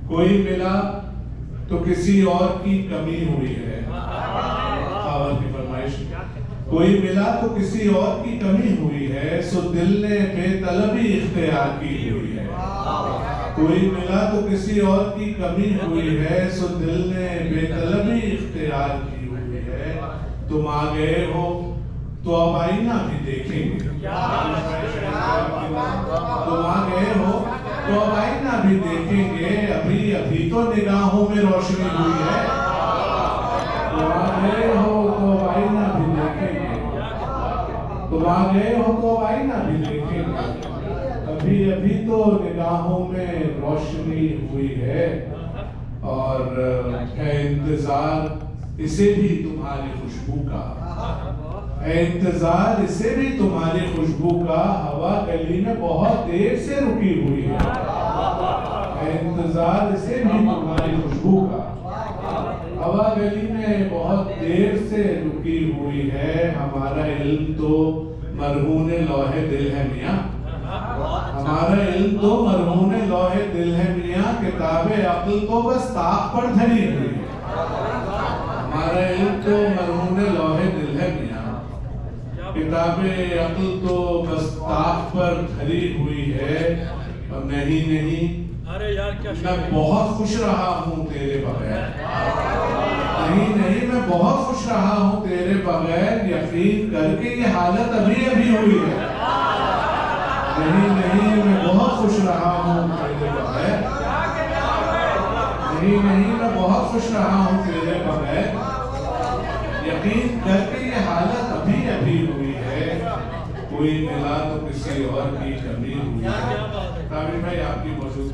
कोई मिला तो किसी और की कमी हुई है। खावर की फरमाइश। कोई मिला तो किसी और की कमी हुई है, सो दिल ने बेतलबी इख्तियार की हुई है। कोई मिला तो किसी और की कमी हुई है, सो दिल ने बेतलबी इख्तियार की हुई है। तुम आ गए हो तो अब आईना भी देखेंगे। तुम आ गए हो तो अब आईना भी देखेंगे। अभी अभी तो निगाहों में रोशनी हुई है। तुम आ गए हो तो अब आईना भी देखेंगे। तुम आ गए हो तो अब आईना भी देखेंगे। अभी अभी तो निगाहों में रोशनी हुई है। और है इंतजार इसे भी तुम्हारी खुशबू का, है इंतजार इसे भी तुम्हारी खुशबू का। हवा गली में बहुत देर से रुकी हुई है इंतजार इसे भी तुम्हारी खुशबू का। हवा गली में बहुत देर से रुकी हुई है। हमारा इल्म तो मरहूने लौहे दिल है मियाँ। हमारा इल्म तो मरहूने लौहे दिल है मियाँ। किताबे अक्ल तो बस ताक पर धरी हुई है। हमारा इल्म तो मरहूने लौहे दिल है मियाँ। किताबे अक्ल तो बस ताक पर धरी हुई है। और नहीं नहीं, अरे यार क्या मैं बहुत खुश रहा हूँ तेरे बगैर। नहीं नहीं, मैं बहुत खुश रहा हूँ तेरे बगैर। यकीन करके ये हालत अभी अभी हुई है। नहीं नहीं, मैं बहुत खुश रहा हूँ तेरे बगैर। नहीं नहीं, मैं बहुत खुश रहा हूँ तेरे बगैर। यकीन करके ये हालत अभी अभी हुई है। कोई मिला तो किसी और की कमी हुई है। ताबिर भाई आपकी मौजूद